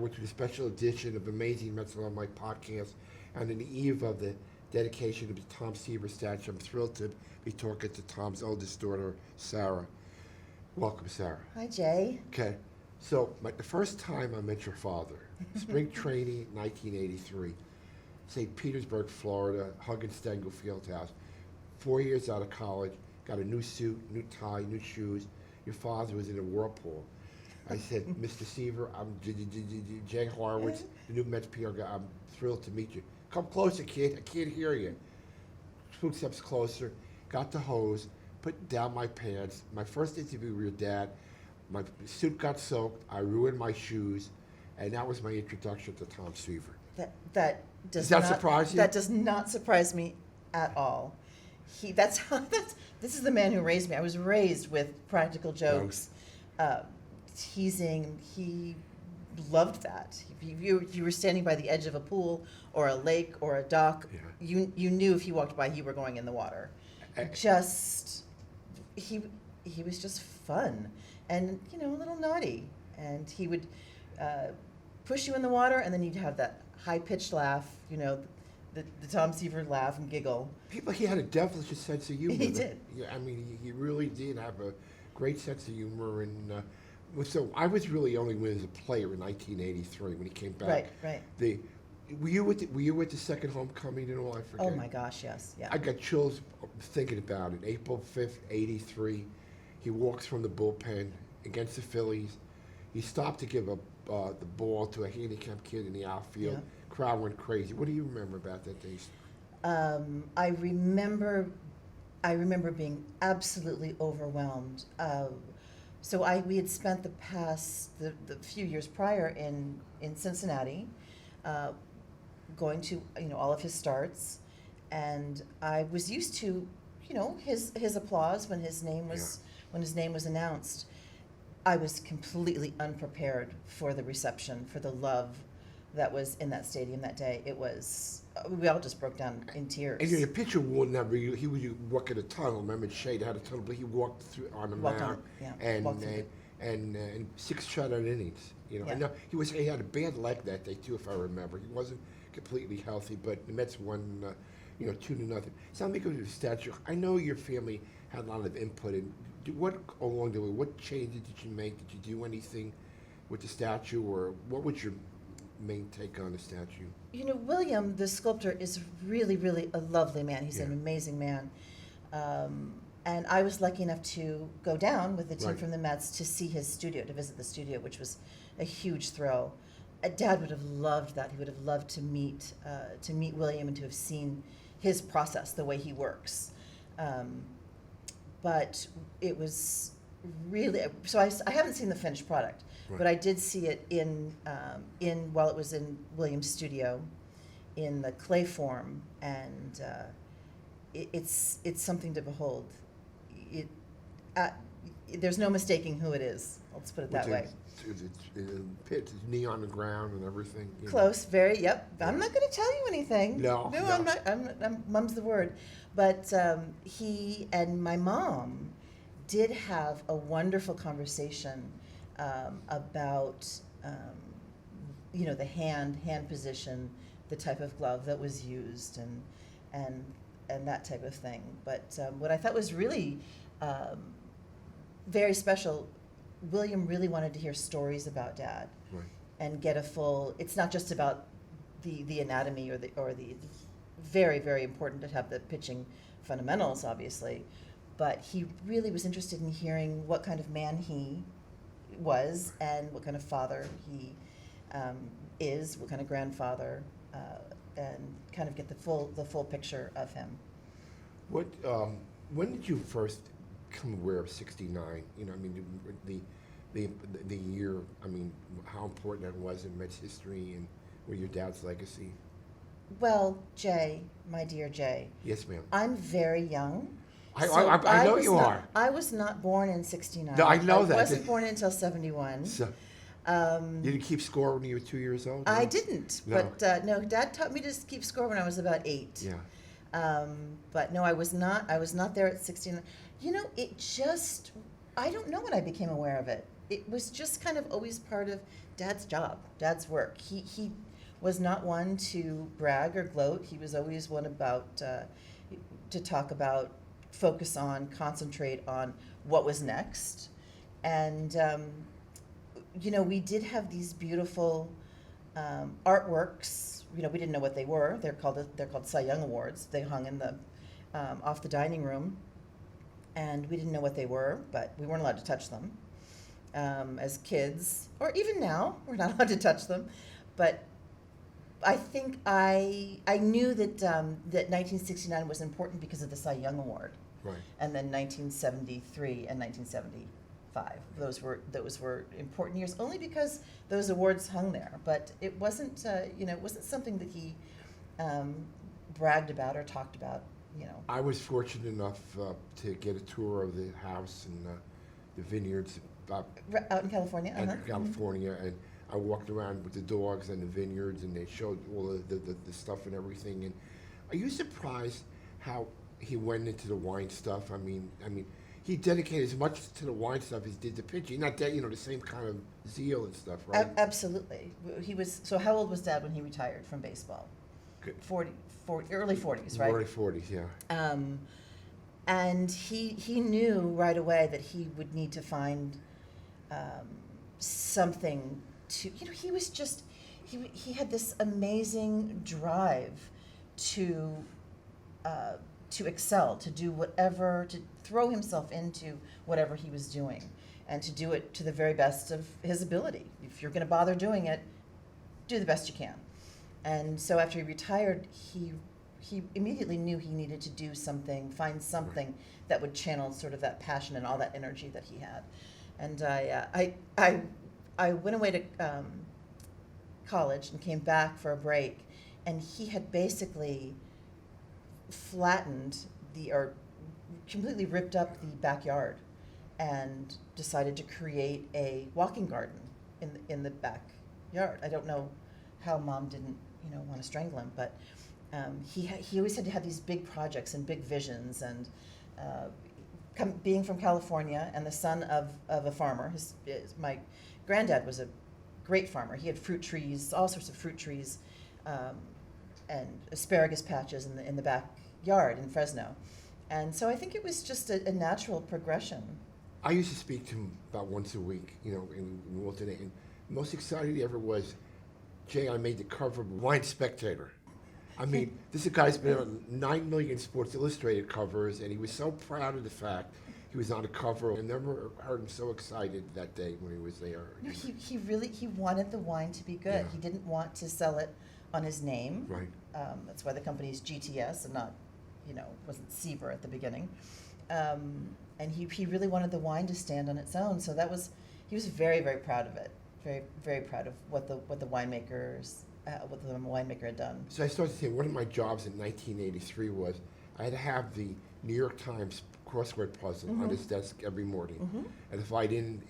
welcome to the special edition of Amazing Mets on my podcast. On the eve of the dedication of the Tom Seaver statue, I'm thrilled to be talking to Tom's oldest daughter, Sarah. Welcome, Sarah. Hi, Jay. Okay, so the first time I met your father, spring training, 1983, St. Petersburg, Florida, Huggins Stengel Fieldhouse. 4 years out of college, got a new suit, new tie, new shoes. Your father was in a whirlpool. I said, Mr. Seaver, I'm Jay Horwitz, the new Mets PR guy. I'm thrilled to meet you. Come closer, kid. I can't hear you. 2 steps closer, got the hose, put down my pants. My first interview with your dad, my suit got soaked. I ruined my shoes, and that was my introduction to Tom Seaver. Does that surprise you? That does not surprise me at all. This is the man who raised me. I was raised with practical jokes, teasing. He loved that. If you were standing by the edge of a pool or a lake or a dock, you knew if he walked by, you were going in the water. He was just fun and a little naughty. And he would push you in the water, and then you'd have that high-pitched laugh, the Tom Seaver laugh and giggle. He had a devilish sense of humor. He did. Yeah, I mean, he really did have a great sense of humor. And so I was really only with as a player in 1983 when he came back. Right. Were you at the second homecoming and all? I forget. Oh my gosh, yes. Yeah. I got chills thinking about it. April 5th, 83. He walks from the bullpen against the Phillies. He stopped to give the ball to a handicapped kid in the outfield. Yeah. Crowd went crazy. What do you remember about that day? I remember being absolutely overwhelmed. We had spent the few years prior in Cincinnati, going to all of his starts, and I was used to his applause when his name was announced. I was completely unprepared for the reception, for the love that was in that stadium that day. We all just broke down in tears. And the pitcher he would walk in a tunnel. Remember, Shade had a tunnel, but he walked through on the mound and 6 shutout innings. I know he had a bad leg that day too, if I remember. He wasn't completely healthy, but the Mets won, 2-0. So let me go to the statue. I know your family had a lot of input in. What changes did you make? Did you do anything with the statue, or what was your main take on the statue? William, the sculptor, is really, really a lovely man. He's an amazing man. And I was lucky enough to go down with the team from the Mets to see his studio, to visit the studio, which was a huge thrill. Dad would have loved that. He would have loved to meet William and to have seen his process, the way he works. But it was really, so I haven't seen the finished product. Right. But I did see it while it was in William's studio, in the clay form, and it's something to behold. There's no mistaking who it is. Let's put it that way. It's knee on the ground and everything. Close, very. Yep. I'm not going to tell you anything. No. I'm not. Mum's the word. But he and my mom did have a wonderful conversation about the hand position, the type of glove that was used, and that type of thing. But what I thought was really very special, William really wanted to hear stories about Dad, and get a full. It's not just about the anatomy or the very, very important to have the pitching fundamentals, obviously, but he really was interested in hearing what kind of man he was and what kind of father he is, what kind of grandfather, and kind of get the full picture of him. When did you first become aware of '69? The year. How important that was in Mets history and your dad's legacy. Well, Jay, my dear Jay. Yes, ma'am. I'm very young. I know you are. I was not born in '69. No, I know that. I wasn't born until '71. So, did you keep score when you were 2 years old? I didn't. No. But no, Dad taught me to keep score when I was about 8. Yeah. But no, I was not there at '69. It just, I don't know when I became aware of it. it was just kind of always part of Dad's job, Dad's work. He was not one to brag or gloat. He was always one about to talk about, focus on, concentrate on what was next. And we did have these beautiful artworks. We didn't know what they were. They're called Cy Young Awards. They hung in the off the dining room, and we didn't know what they were, but we weren't allowed to touch them as kids, or even now we're not allowed to touch them. But I think I knew that that 1969 was important because of the Cy Young Award, Right. and then 1973 and 1975. Those were important years, only because those awards hung there. But it wasn't it wasn't something that he bragged about or talked about. I was fortunate enough to get a tour of the house and the vineyards Out in California. in California, and I walked around with the dogs and the vineyards, and they showed all the stuff and everything. And are you surprised how he went into the wine stuff? I mean, he dedicated as much to the wine stuff as he did to pitching. Not that the same kind of zeal and stuff, right? Absolutely. He was. So how old was Dad when he retired from baseball? Good. 40, early 40s, right? Early 40s, yeah. And he knew right away that he would need to find something to. He was just. He had this amazing drive to excel, to do whatever, to throw himself into whatever he was doing, and to do it to the very best of his ability. If you're going to bother doing it, do the best you can. And so after he retired, he immediately knew he needed to do something, find something that would channel sort of that passion and all that energy that he had. And I went away to college and came back for a break, and he had basically flattened or completely ripped up the backyard and decided to create a walking garden in the backyard. I don't know how Mom didn't want to strangle him, but he always had to have these big projects and big visions. And being from California and the son of a farmer, my granddad was a great farmer. He had fruit trees, all sorts of fruit trees, and asparagus patches in the backyard in Fresno. And so I think it was just a natural progression. I used to speak to him about once a week, in Walton, and the most excited he ever was, Jay, I made the cover of Wine Spectator. I mean, this guy's been on 9 million Sports Illustrated covers, and he was so proud of the fact he was on the cover. I never heard him so excited that day when he was there. No, he wanted the wine to be good. Yeah. He didn't want to sell it on his name. Right. That's why the company is GTS and not, wasn't Seaver at the beginning. And he really wanted the wine to stand on its own. So he was very, very proud of it. Very, very proud of what the winemaker had done. So I started thinking, one of my jobs in 1983 was I had to have the New York Times crossword puzzle on his desk every morning. And if I didn't,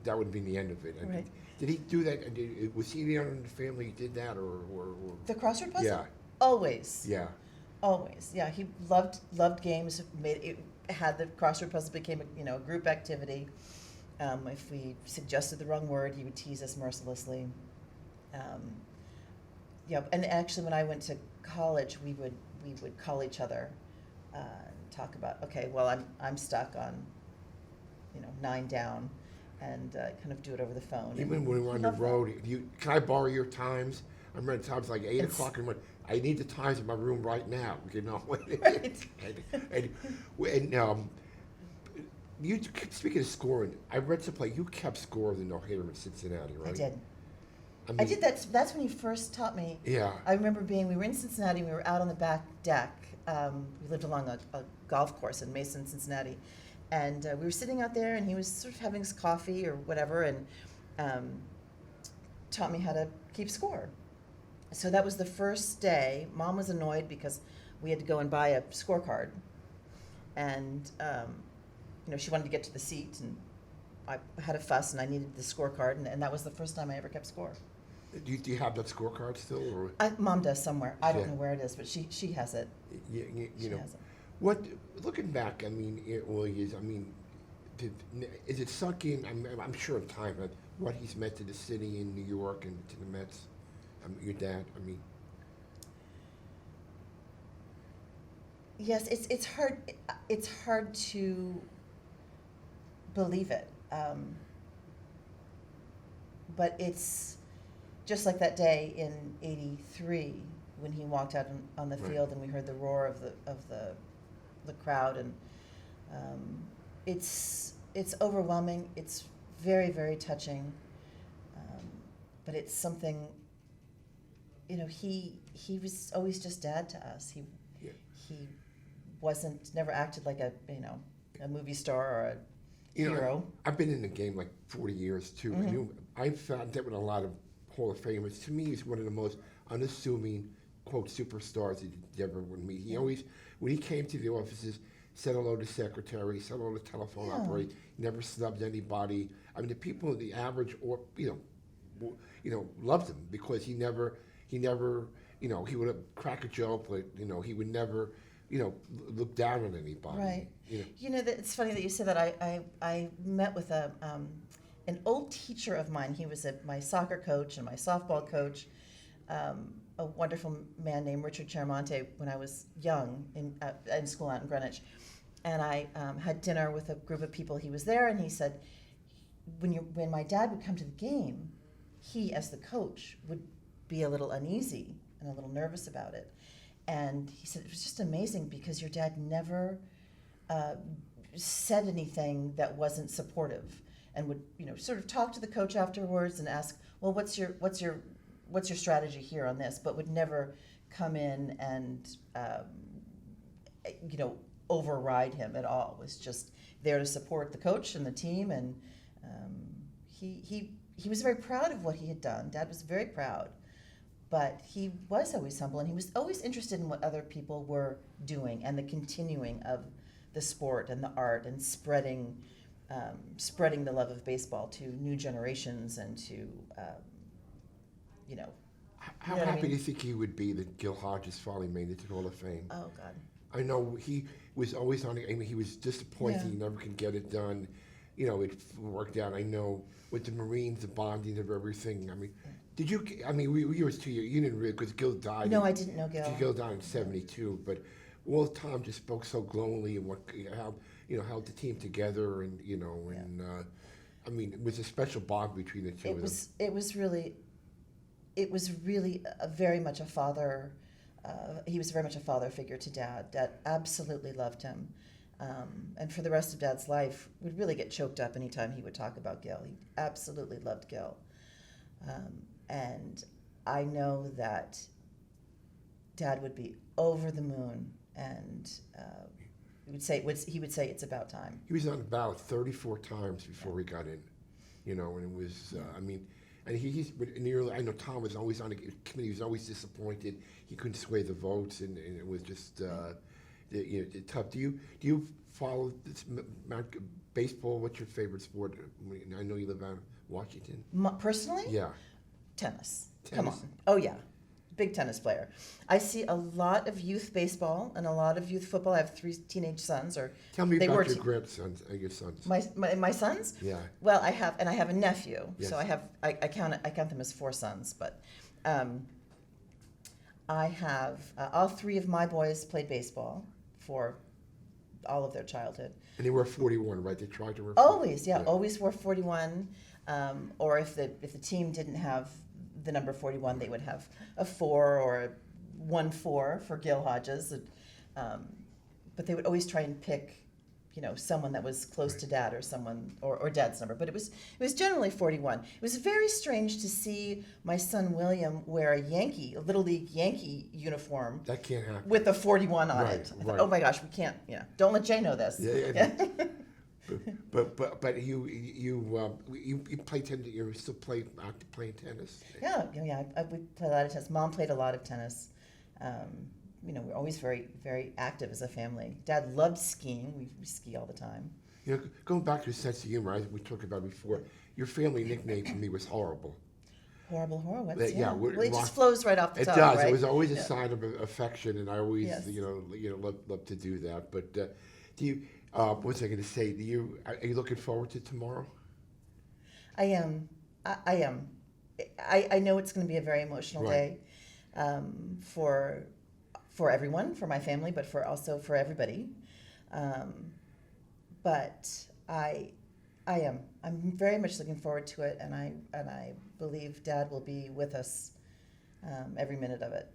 that would be the end of it. And Right. did he do that? Was he the only one in the family who did that, or? The crossword puzzle? Yeah. Always. Yeah. Always. Yeah, he loved games. Had the crossword puzzle became a group activity. If we suggested the wrong word, he would tease us mercilessly. And actually, when I went to college, we would call each other, and talk about, okay, well, I'm stuck on, 9 down, and kind of do it over the phone. Even when we were on the road, can I borrow your Times? I remember times like 8 o'clock in the morning. I need the Times in my room right now. Right. and you, speaking of scoring, I read someplace you kept score of the no-hitter in Cincinnati, right? I did. I I did. That's when you first taught me. Yeah. I remember we were in Cincinnati, we were out on the back deck. We lived along a golf course in Mason, Cincinnati. And we were sitting out there, and he was sort of having his coffee or whatever, and taught me how to keep score. So that was the first day. Mom was annoyed because we had to go and buy a scorecard. And, she wanted to get to the seat, and I had a fuss, and I needed the scorecard, and that was the first time I ever kept score. Do you have that scorecard still, or? Mom does somewhere. I don't Yeah. know where it is, but she has it. You She know, has it. what? Looking back, it was. is it sunk in? I'm sure in time what he's meant to the city in New York and to the Mets. Your dad. I mean, Yes, it's hard. It's hard to believe it, but it's just like that day in '83 when he walked out on the Right. field and we heard the roar of the crowd, and it's overwhelming. It's very, very touching, but it's something. You know, he was always just dad to us. Yeah. He never acted like a movie star or a You know, hero. I've been in the game like 40 years too. Mhm. I've found that with a lot of Hall of Famers. To me, he's one of the most unassuming quote superstars that you ever would meet. He always, when he came to the offices, said hello to secretary, said hello to telephone Yeah. operator. Never snubbed anybody. I mean, the people, the average, or loved him because he never, he would have crack a joke, but he would never, look down on anybody. Right. You know. It's funny that you said that. I met with an old teacher of mine. He was my soccer coach and my softball coach, a wonderful man named Richard Charamonte when I was young in school out in Greenwich. And I had dinner with a group of people. He was there, and he said, when my dad would come to the game, he, as the coach, would be a little uneasy and a little nervous about it. And he said, it was just amazing because your dad never said anything that wasn't supportive, and would sort of talk to the coach afterwards and ask, well, what's your strategy here on this, but would never come in and override him at all. Was just there to support the coach and the team, and he was very proud of what he had done. Dad was very proud. But he was always humble, and he was always interested in what other people were doing and the continuing of the sport and the art and spreading the love of baseball to new generations and to, How You know what I happy do mean? you think he would be that Gil Hodges finally made it to the Hall of Fame? Oh, God. I know he was always on. I mean, he was disappointed Yeah. he never could get it done. It worked out. I know with the Marines, the bonding of everything. I mean, did you? I mean, we were 2 years. You didn't really because Gil died. No, I didn't know Gil. Gil died in '72, but all Tom just spoke so glowingly and how held the team together, and I mean, it was a special bond between the two of them. It was really very much a father. He was very much a father figure to Dad. Dad absolutely loved him, and for the rest of Dad's life, would really get choked up anytime he would talk about Gil. He absolutely loved Gil, and I know that Dad would be over the moon, and he would say it's about time. He was on the ballot 34 times before he got in, and it was, I mean, and I know Tom was always on the committee, he was always disappointed. He couldn't sway the votes, and it was just tough. Do you follow this, baseball? What's your favorite sport? I know you live out in Washington. Personally? Yeah. Tennis. Come on. Tennis? Oh, yeah. Big tennis player. I see a lot of youth baseball and a lot of youth football. I have 3 teenage sons. Tell me they about were your grandsons, your sons. My sons? Yeah. Well, I have a nephew. Yes. So I count them as 4 sons, but I have all 3 of my boys played baseball for all of their childhood. And they were 41, right? They tried to wear. Always, yeah, always wore 41. Or if the team didn't have the number 41, they would have a 4 or a 1-4 for Gil Hodges. But they would always try and pick, someone that was close to Dad or someone or Dad's number. But it was generally 41. It was very strange to see my son William wear a Little League Yankee uniform. That can't happen. With a 41 on it. I thought, Right. oh my gosh, we can't. Yeah, don't let Jay know this. Yeah. But you play tennis. You still playing tennis? Yeah. We play a lot of tennis. Mom played a lot of tennis. We're always very, very active as a family. Dad loved skiing. We ski all the time. Going back to the sense of humor, we talked about before. Your family nickname for me was Horrible. Horrible Horwitz. Yeah, Well, it just flows right off the It tongue, does. right? It was always a sign of affection, and I always, Yes. love to do that. But do you? What was I going to say? Are you looking forward to tomorrow? I am. I am. I know it's going to be a very emotional Right. day for everyone, for my family, but also for everybody. But I am. I'm very much looking forward to it, and I believe Dad will be with us every minute of it.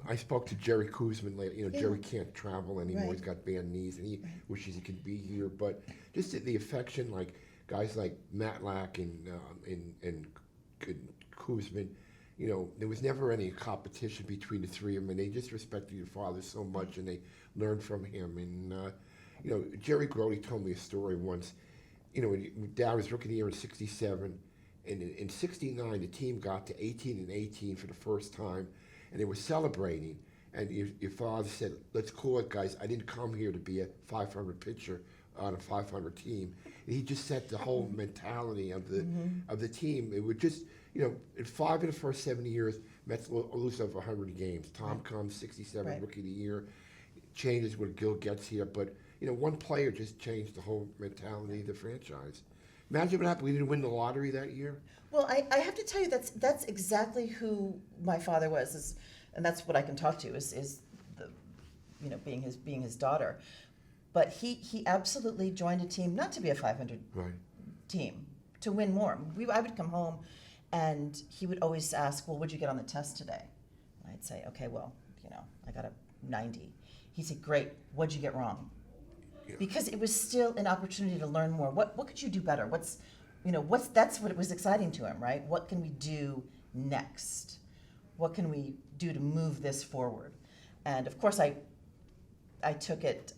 I spoke to Jerry Kuzman later. You know, Yeah. Jerry can't travel anymore. Right. He's got bad knees, and he Right. wishes he could be here. But just the affection, like guys like Matlack and Kuzman, you know, there was never any competition between the three of them, and they just respected your father so much, and they learned from him. And you know, Jerry Grody told me a story once. You know, when Dad was rookie of the year in '67, and in '69 the team got to 18-18 for the first time, and they were celebrating. And your father said, "Let's call it, guys. I didn't come here to be a 500 pitcher on a 500 team." And he just set the whole mentality of the team. It would just, you know, in 5 of the first 7 years, Mets lose over 100 games. Tom comes, 67 Right. rookie of the year, changes when Gil gets here. But, you know, one player just changed the whole mentality of the franchise. Imagine what happened. We didn't win the lottery that year. Well, I have to tell you that's exactly who my father was, and that's what I can talk to is the, you know, being his daughter. But he absolutely joined a team not to be a 500 Right. team, to win more. I would come home, and he would always ask, "Well, what'd you get on the test today?" And I'd say, "Okay, well, you know, I got a 90." He'd say, "Great. What'd you get wrong?" Yeah. Because it was still an opportunity to learn more. What could you do better? That's what it was exciting to him, right? What can we do next? What can we do to move this forward? And of course, I took it,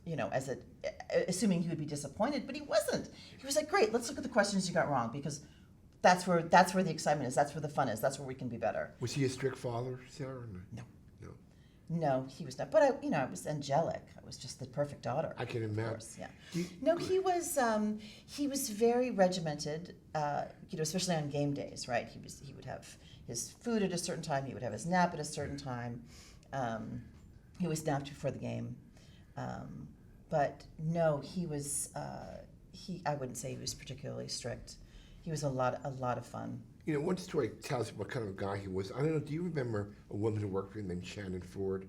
you know, as assuming he would be disappointed, but he wasn't. He was like, "Great, let's look at the questions you got wrong, because that's where the excitement is. That's where the fun is. That's where we can be better." Was he a strict father, Sarah? No. No. No, he was not. But I was angelic. I was just the perfect daughter. I can Of imagine. course, yeah. Do you- No, he was very regimented. You know, especially on game days, right? He would have his food at a certain time. He would have his nap at a certain time. He always napped before the game. But no, he was. I wouldn't say he was particularly strict. He was a lot of fun. You know, one story tells you what kind of guy he was. I don't know, do you remember a woman who worked for him named Shannon Ford?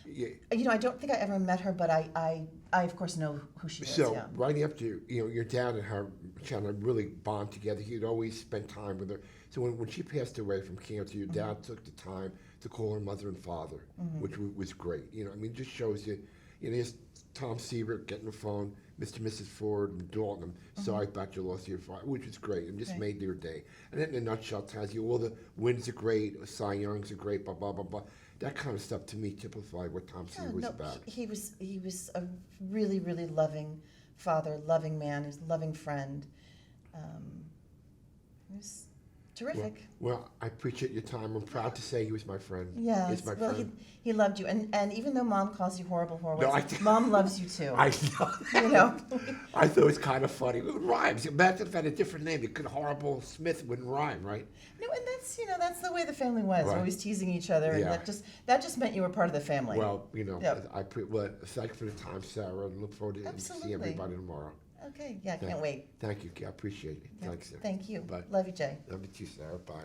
Yeah. You know, I don't think I ever met her, but I of course know who she is. So, Yeah. right after, you know, your dad and her, Shannon, really bond together. He'd always spend time with her. So when she passed away from cancer, your dad took the time to call her mother and father, which was great. You know, I mean, it just shows you, you know, here's Tom Seaver getting the phone, Mr. and Mrs. Ford and Dalton. Sorry about your loss of your father, which was great, and just Right. made their day. And then in a nutshell tells you all the wins are great, Cy Youngs are great, blah, blah, blah, blah. That kind of stuff to me typified what Tom Seaver was about. He was a really, really loving father, loving man, his loving friend. He was terrific. Well, I appreciate your time. I'm proud to say he was my friend. Yeah, He's my well, friend. he loved you, and even though Mom calls you horrible Horwitz, No, I- Mom loves you too. I know. You know, I thought it was kind of funny. It rhymes. Imagine if I had a different name. It could Horrible Smith wouldn't rhyme, right? no, and that's the way the family was, Right. always teasing each other, and Yeah. that just meant you were part of the family. Well, you know, Yep. well, thank you for the time, Sarah, and look forward to seeing Absolutely. everybody tomorrow. Okay, yeah, can't wait. Thank you. I appreciate it. Yeah, Thanks, Sarah. thank you. Bye. Love you, Jay. Love you too, Sarah. Bye.